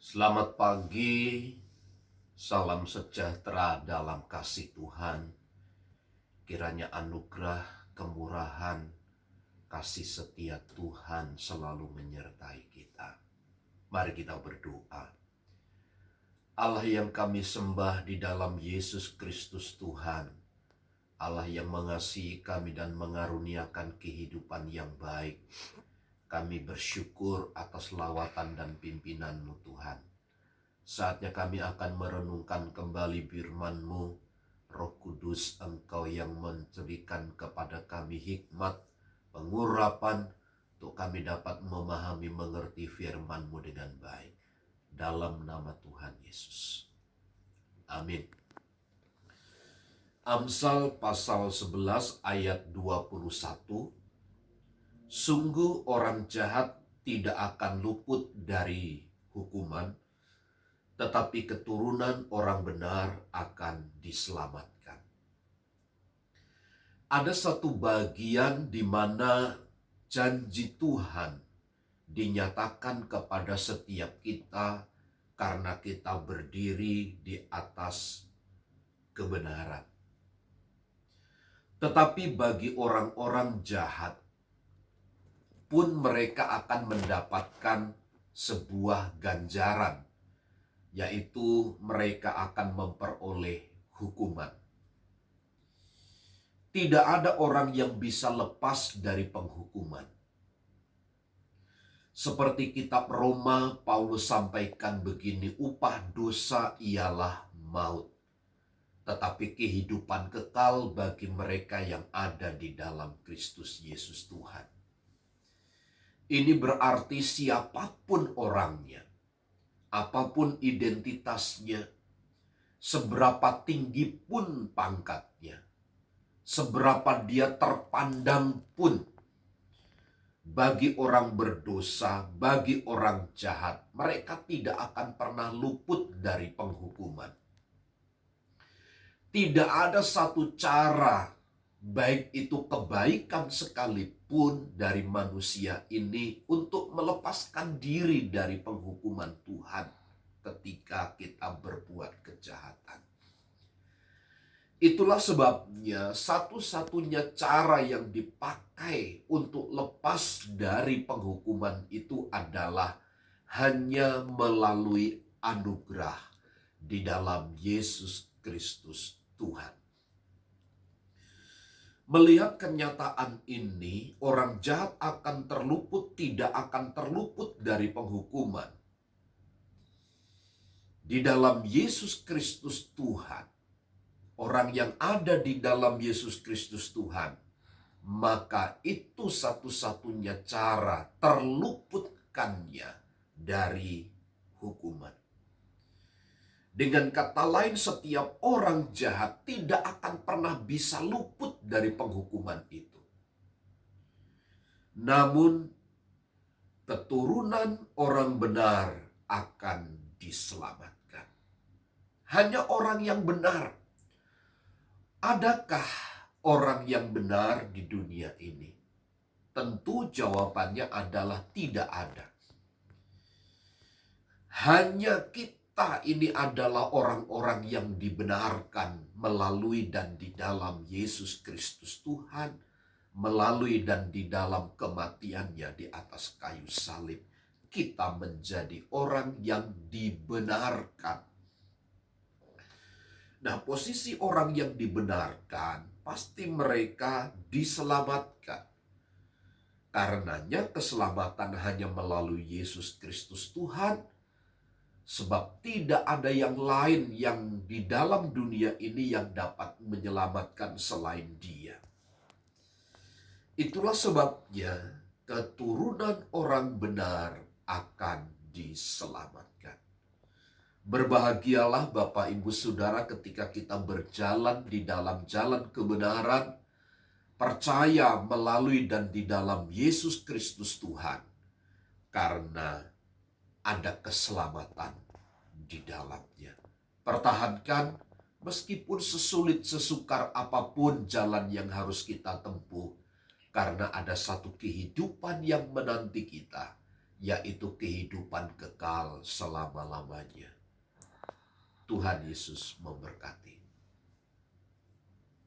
Selamat pagi, salam sejahtera dalam kasih Tuhan. Kiranya anugerah, kemurahan, kasih setia Tuhan selalu menyertai kita. Mari kita berdoa. Allah yang kami sembah di dalam Yesus Kristus Tuhan, Allah yang mengasihi kami dan mengaruniakan kehidupan yang baik. Kami bersyukur atas lawatan dan pimpinan-Mu Tuhan. Saatnya kami akan merenungkan kembali firman-Mu. Roh Kudus, Engkau yang memberikan kepada kami hikmat, pengurapan, untuk kami dapat memahami, mengerti firman-Mu dengan baik. Dalam nama Tuhan Yesus. Amin. Amsal pasal 11 ayat 21. Sungguh orang jahat tidak akan luput dari hukuman, tetapi keturunan orang benar akan diselamatkan. Ada satu bagian di mana janji Tuhan dinyatakan kepada setiap kita karena kita berdiri di atas kebenaran. Tetapi bagi orang-orang jahat pun mereka akan mendapatkan sebuah ganjaran, yaitu mereka akan memperoleh hukuman. Tidak ada orang yang bisa lepas dari penghukuman. Seperti kitab Roma, Paulus sampaikan begini, upah dosa ialah maut, tetapi kehidupan kekal bagi mereka yang ada di dalam Kristus Yesus Tuhan. Ini berarti siapapun orangnya, apapun identitasnya, seberapa tinggi pun pangkatnya, seberapa dia terpandang pun, bagi orang berdosa, bagi orang jahat, mereka tidak akan pernah luput dari penghukuman. Tidak ada satu cara, baik itu kebaikan sekalipun dari manusia ini, untuk melepaskan diri dari penghukuman Tuhan ketika kita berbuat kejahatan. Itulah sebabnya satu-satunya cara yang dipakai untuk lepas dari penghukuman itu adalah hanya melalui anugerah di dalam Yesus Kristus Tuhan. Melihat kenyataan ini, orang jahat akan tidak akan terluput dari penghukuman. Di dalam Yesus Kristus Tuhan, orang yang ada di dalam Yesus Kristus Tuhan, maka itu satu-satunya cara terluputkannya dari hukuman. Dengan kata lain, setiap orang jahat tidak akan pernah bisa luput dari penghukuman itu. Namun, keturunan orang benar akan diselamatkan. Hanya orang yang benar. Adakah orang yang benar di dunia ini? Tentu jawabannya adalah tidak ada. Hanya kita ini adalah orang-orang yang dibenarkan melalui dan di dalam Yesus Kristus Tuhan, melalui dan di dalam kematiannya di atas kayu salib. Kita menjadi orang yang dibenarkan. Nah, posisi orang yang dibenarkan, pasti mereka diselamatkan. Karenanya keselamatan hanya melalui Yesus Kristus Tuhan, sebab tidak ada yang lain yang di dalam dunia ini yang dapat menyelamatkan selain Dia. Itulah sebabnya keturunan orang benar akan diselamatkan. Berbahagialah Bapak Ibu Saudara ketika kita berjalan di dalam jalan kebenaran, percaya melalui dan di dalam Yesus Kristus Tuhan, karena ada keselamatan di dalamnya. Pertahankan meskipun sesulit sesukar apapun jalan yang harus kita tempuh, karena ada satu kehidupan yang menanti kita, yaitu kehidupan kekal selama-lamanya. Tuhan Yesus memberkati.